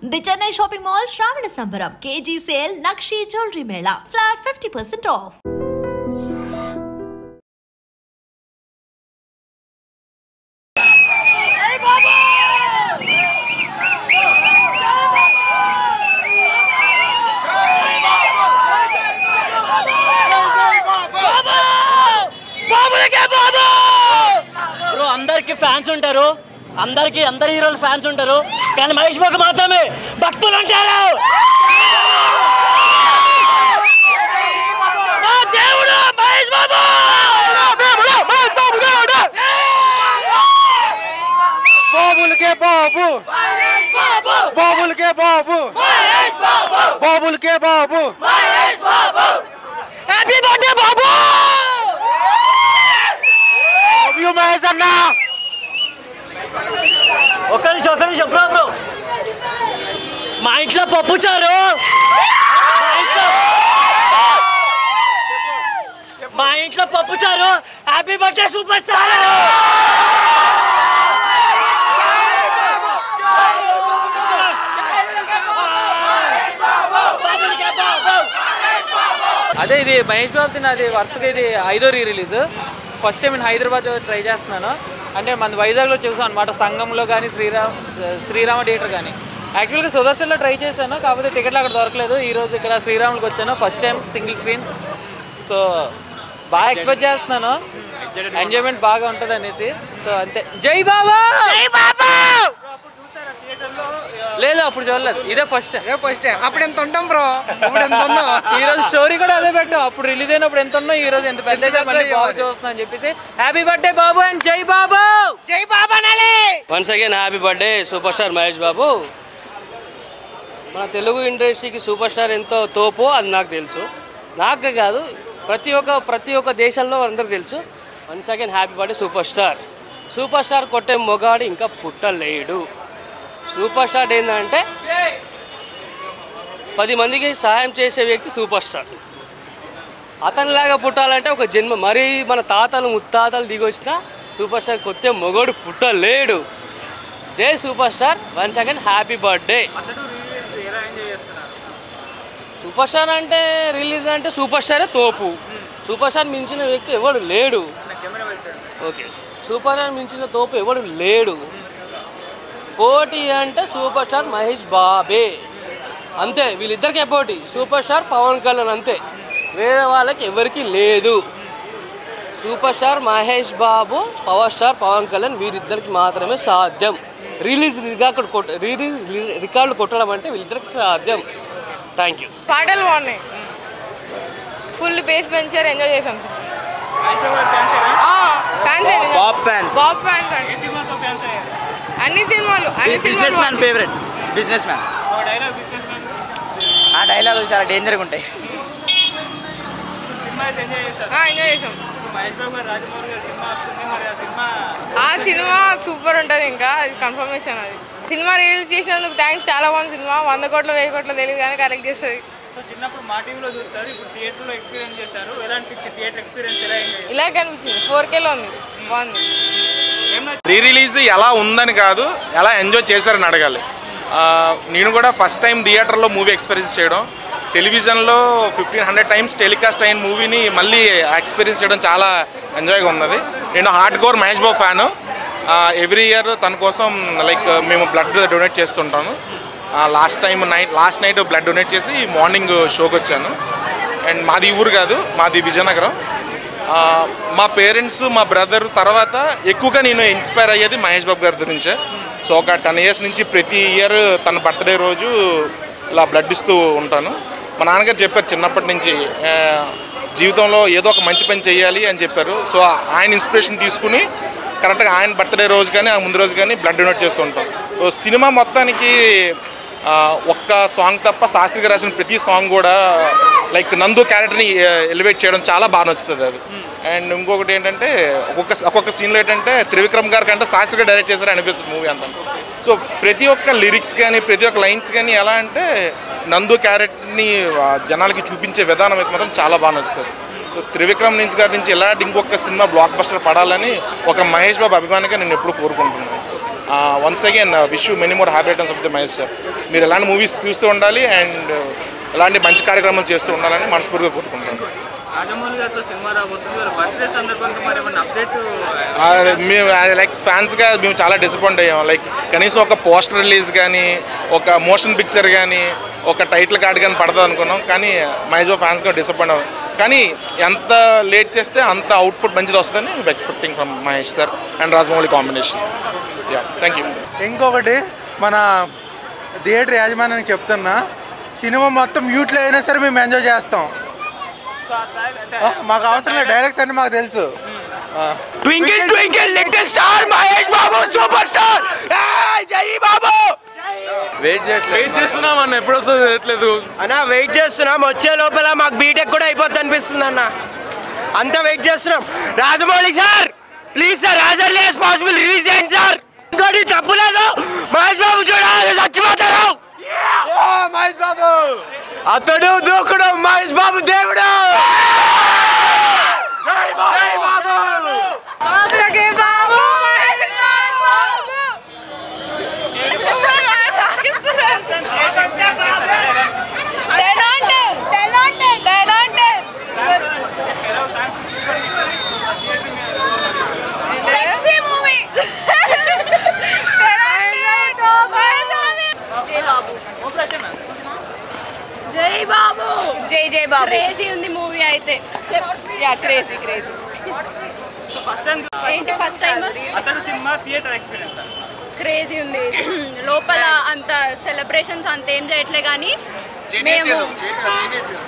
The Chennai Shopping Mall Shravana Sambaram KG Sale Nakshi Jewelry Mela Flat 50% off. అందరికి fans ఉంటారు, అందరి హీరోల fans ఉంటారు, కానీ మహేష్ బాబు మాత్రమే భక్తులు ఉంటారు. దేవుడు మహేష్ బాబు, బాబులకే బాబు, బాబులకే బాబు, బాబులకే బాబు, హ్యాపీ బర్త్డే బాబు. మహేష్ అన్న ఒక్క నిమిషం బ్రో, మా ఇంట్లో పప్పుచారు, హ్యాపీ బర్త్డే సూపర్ స్టార్. అదే ఇది మహేష్ బాబు తిన్నది వరుసగా ఇది 5వ రీ-రిలీజ్. ఫస్ట్ టైం నేను హైదరాబాద్ ట్రై చేస్తున్నాను. అంటే మన వైజాగ్లో చూసాను అనమాట, సంఘంలో కానీ శ్రీరామ థియేటర్ కానీ. యాక్చువల్గా సుదర్శన్లో ట్రై చేశాను, కాకపోతే టికెట్లు అక్కడ దొరకలేదు. ఈరోజు ఇక్కడ శ్రీరాములకు వచ్చాను, first time single screen. So బాగా ఎక్స్పెక్ట్ చేస్తున్నాను, ఎంజాయ్మెంట్ బాగా ఉంటుంది అనేసి. సో అంతే. జై బాబా. లేదు అప్పుడు చూడలేదు, ఇదే ఫస్ట్ టైం. అప్పుడు ఎంత ఉంటాం బ్రో, ఈ రోజు స్టోరీ కూడా అదే పెట్టాం. అప్పుడు రిలీజ్ అయినప్పుడు ఎంత ఉన్నా, ఈ రోజు ఎంత పెద్ద బాగా చూస్తున్నా అని చెప్పేసి హ్యాపీ బర్త్డే బాబు అండ్ జై బాబు. జై బాబా నాలి. Once again happy birthday super star Mahesh Babu. మన తెలుగు ఇండస్ట్రీకి సూపర్ స్టార్ ఎంతో తోపో అది నాకు తెలుసు, నాకే కాదు ప్రతి ఒక్క దేశంలో అందరికి తెలుసు. Once again happy birthday super star. Super star కొట్టే మొగాడు ఇంకా పుట్టలేడు. సూపర్ స్టార్ ఏంటంటే 10 మందికి సహాయం చేసే వ్యక్తి సూపర్ స్టార్. అతనిలాగా పుట్టాలంటే ఒక జన్మ, మరీ మన తాతలు ముత్తాతలు దిగొచ్చిన సూపర్ స్టార్ కొత్త మొగోడు పుట్టలేడు. జై super star. Once again happy birthday. Super star అంటే రిలీజ్ అంటే సూపర్ స్టారే తోపు. సూపర్ స్టార్ మించిన వ్యక్తి ఎవడు లేడు. ఓకే, సూపర్ స్టార్ మించిన తోపు ఎవడు లేడు. పోటీ అంటే సూపర్ స్టార్ మహేష్ బాబే, అంతే. వీళ్ళిద్దరికే పోటీ, సూపర్ స్టార్ పవన్ కళ్యాణ్, అంతే. వేరే వాళ్ళకి ఎవరికి లేదు. సూపర్ స్టార్ మహేష్ బాబు, పవర్ స్టార్ పవన్ కళ్యాణ్, వీరిద్దరికి మాత్రమే సాధ్యం. రిలీజ్ రికార్డులు కొట్టడం అంటే వీళ్ళిద్దరికి సాధ్యం. Thank you. పాటలు బాగున్నాయి, ఫుల్ బేస్ పెంచారు, ఎంజాయ్ చేసాం. బాబ్ ఫ్యాన్స్ అన్ని సినిమాలు ఫేవరెట్ బిజినెస్ మ్యాన్. ఆ డైలాగులు చాలా డేంజర్గా ఉంటాయి. ఎంజాయ్ చేసాం. ఆ సినిమా సూపర్ ఉంటుంది, ఇంకా అది కన్ఫర్మేషన్. అది సినిమా రిలీజ్ చేసినందుకు థ్యాంక్స్. చాలా బాగుంది సినిమా. 100 కోట్లు 1000 కోట్లు తెలియదు కానీ కలెక్ట్ చేస్తుంది. చిన్నప్పుడు మా టీవీలో చూస్తారు, ఇప్పుడు థియేటర్లో ఎక్స్పీరియన్స్ చేస్తారు. ఎలా అనిపించింది థియేటర్ ఎక్స్పీరియన్స్? ఇలా కనిపించింది, 4Kలో ఉంది, బాగుంది. రీ రిలీజ్ ఎలా ఉందని కాదు, ఎలా ఎంజాయ్ చేశారని అడగాలి. నేను కూడా ఫస్ట్ టైం థియేటర్లో మూవీ ఎక్స్పీరియన్స్ చేయడం, టెలివిజన్లో 1500 టైమ్స్ టెలికాస్ట్ అయిన మూవీని మళ్ళీ ఎక్స్పీరియన్స్ చేయడం చాలా ఎంజాయ్గా ఉన్నది. నేను hard core Mahesh Babu fan. Every year తన కోసం మేము బ్లడ్ డొనేట్ చేస్తుంటాను. లాస్ట్ నైట్ బ్లడ్ డొనేట్ చేసి మార్నింగ్ షోకి వచ్చాను. అండ్ మాది ఊరు కాదు, మాది విజయనగరం. మా పేరెంట్స్, మా బ్రదర్ తర్వాత ఎక్కువగా నేను ఇన్స్పైర్ అయ్యేది మహేష్ బాబు గారి గురించే. సో ఒక 10 ఇయర్స్ నుంచి ప్రతి ఇయర్ తన బర్త్డే రోజు ఇలా బ్లడ్ ఇస్తూ ఉంటాను. మా నాన్నగారు చెప్పారు చిన్నప్పటి నుంచి జీవితంలో ఏదో ఒక మంచి పని చేయాలి అని చెప్పారు. సో ఆయన ఇన్స్పిరేషన్ తీసుకుని కరెక్ట్గా ఆయన బర్త్డే రోజు కానీ ముందు రోజు కానీ బ్లడ్ డొనేట్ చేస్తూ ఉంటాం. సో సినిమా మొత్తానికి ఒక్క సాంగ్ తప్ప శాస్త్రి గారు రాసిన ప్రతి సాంగ్ కూడా నందు క్యారెక్టర్ని ఎలివేట్ చేయడం చాలా బాగా నచ్చుతుంది అది. అండ్ ఇంకొకటి ఏంటంటే ఒక్కొక్క సీన్లో ఏంటంటే త్రివిక్రమ్ గారి కంటే శాస్త్రి గారు డైరెక్ట్ చేశారు అనిపిస్తుంది మూవీ అంతా. సో ప్రతి ఒక్క లిరిక్స్ కానీ ప్రతి ఒక్క లైన్స్ కానీ ఎలా అంటే నందు క్యారెక్టర్ని జనాలకి చూపించే విధానం అయితే మాత్రం చాలా బాగా నచ్చుతుంది. త్రివిక్రమ్ గారి నుంచి ఇలాంటి ఇంకొక సినిమా బ్లాక్ బస్టర్ పడాలని ఒక మహేష్ బాబు అభిమానిగా నేను ఎప్పుడు కోరుకుంటున్నాను. Once again wish you many more happy returns of the Mahesh sir. మీరు ఎలాంటి మూవీస్ చూస్తూ ఉండాలి అండ్ ఎలాంటి మంచి కార్యక్రమాలు చేస్తూ ఉండాలని మనస్ఫూర్తిగా కోరుకుంటాను. మేము లైక్ ఫ్యాన్స్గా మేము చాలా డిసప్పాయింట్ అయ్యాం. లైక్ కనీసం ఒక పోస్టర్ రిలీజ్ కానీ, ఒక మోషన్ పిక్చర్ కానీ, ఒక టైటిల్ కార్డ్ కానీ పడుతుంది అనుకున్నాం. కానీ మహేష్ బాబు ఫ్యాన్స్గా డిసప్పాయింట్ అవ్వం. కానీ ఎంత లేట్ చేస్తే అంత అవుట్పుట్ మంచిది వస్తుందని expecting from Mahesh sir and Rajamouli combination. Yeah, thank you. ఇంకొకటి మన థియేటర్ యాజమాన్యానికి చెప్తున్నా, సినిమా మొత్తం మ్యూట్లో అయినా సరే మేము ఎంజాయ్ చేస్తాం. మాకు అవసరం లేదు, డైరెక్ట్స్ అన్ని మాకు తెలుసు. Twinkle twinkle little star Mahesh Babu super star. జై బాబు. వెయిట్ చేస్తున్నాం అన్న, ఎప్పుడు వస్తుంది అన్న వెయిట్ చేస్తున్నాం. వచ్చే లోపల మాకు బీటెక్ కూడా అయిపోద్ది అనిపిస్తుంది అన్న, అంతా వెయిట్ చేస్తున్నాం. Rajamouli sir please sir as early as possible release చేయండి సార్. ఇంకోటి తప్పు లేదు, మహేష్ బాబు చూడాలి చచ్చిపోతారు. మహేష్ బాబు అతడు దూకుడు, మహేష్ బాబు దేవుడు. జై బాబు. జై బాబు. జై జై బాబు. క్రేజీ ఉంది మూవీ అయితే. Yeah crazy crazy. ఏంటి ఫస్ట్ టైం అతడు సినిమా థియేటర్ ఎక్స్పీరియన్స్ క్రేజీ ఉంది. లోపల అంత సెలబ్రేషన్స్ అంత ఏం చేయట్లే కానీ మేము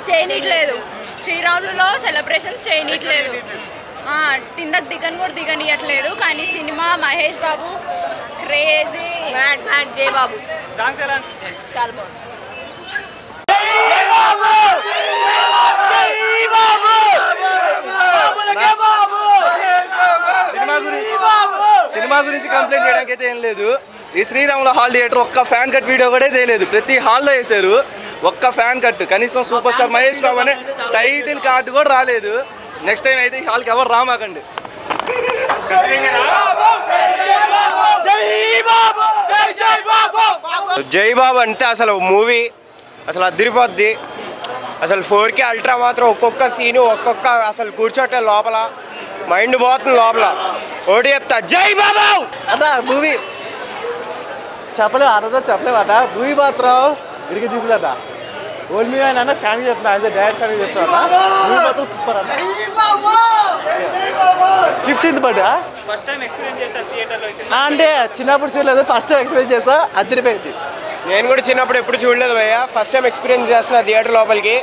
చేయనీయట్లేదు. శ్రీరాములులో సెలబ్రేషన్స్ చేయనీయట్లేదు, కిందకు దిగనియట్లేదు. కానీ cinema Mahesh Babu crazy mad mad. జై బాబు సాంగ్స్ ఎలా చాలా బాగుంది. సినిమా గురించి కంప్లైంట్ చేయడానికి అయితే ఏం లేదు. ఈ శ్రీరాముల హాల్ థియేటర్ ఒక్క ఫ్యాన్ కట్ వీడియో కూడా తెలియదు. ప్రతి హాల్లో వేసారు ఒక్క ఫ్యాన్ కట్. కనీసం సూపర్ స్టార్ మహేష్ బాబు అనే టైటిల్ కార్డు కూడా రాలేదు. నెక్స్ట్ టైం అయితే ఈ హాల్కి ఎవరు రామాకండి. జై బాబు అంటే అసలు మూవీ అసలు అదిరిపోద్ది. అసలు 4K అల్ట్రా మాత్రం ఒక్కొక్క సీను ఒక్కొక్క అసలు కూర్చోటే లోపల మైండ్ పోతుంది లోపల. ఒకటి చెప్తా, జై బాబు అన్న. మూవీ చెప్పలేము, అర్థం చెప్పలేమట. మూవీ మాత్రం ఇరిగి తీసుకుందట. ఓల్డ్ మూవీ అయినా ఫ్యామిలీ చెప్తున్నా, యాజ్ డైరెక్ట్ ఫ్యామిలీ చెప్తున్నా. మూవీ మాత్రం సూపర్ అన్న. 15th birthday first time experience చేస్తారు థియేటర్లో. అంటే చిన్నప్పుడు చూడలేదు, ఫస్ట్ టైం ఎక్స్పీరియన్స్ చేస్తా, అదిరిపోయింది. నేను కూడా చిన్నప్పుడు ఎప్పుడు చూడలేదు భయ్య, ఫస్ట్ టైం ఎక్స్పీరియన్స్ చేస్తున్నా థియేటర్ లోపలికి.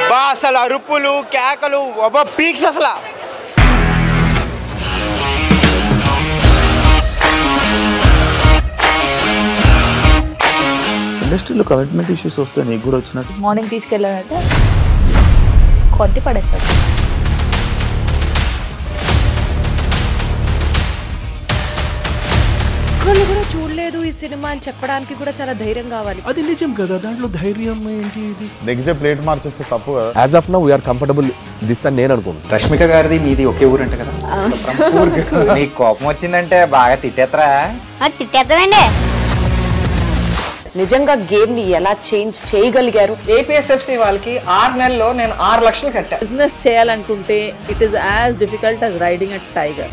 బా అసలు అరుపులు కేకలు అబ్బా పీక్స్ అసలు. ఇండస్ట్రీలో కమిట్మెంట్ ఇష్యూస్ వస్తాయి, నీకు కూడా వచ్చినట్టు. మార్నింగ్ తీసుకెళ్ళానంటే కొట్టి పడేసాడు. ఒక్కళ్ళు కూడా చూడలేదు ఈ సినిమా అని చెప్పడానికి కూడా చాలా ధైర్యం కావాలి. అది నిజం కదా, దాంట్లో ధైర్యం ఏంటి? నెక్స్ట్ డే ప్లేట్ మార్చేస్తే తప్పు కదా. As of now we're comfortable this అని నేను అనుకుంటున్నాను. రష్మిక గారిది మీది ఒకే ఊరు అంట కదా. నీకు కోపం వచ్చిందంటే బాగా తిట్టేత్తరా? తిట్టేద్దామండి. నిజంగా గేమ్ ని ఎలా చేంజ్ చేయగలిగారు? ఏపీఎస్ఎఫ్సి వాళ్ళకి 6 నెలల్లో నేను 6 లక్షలు కట్టా. బిజినెస్ చేయాలనుకుంటే it is as difficult as riding a tiger.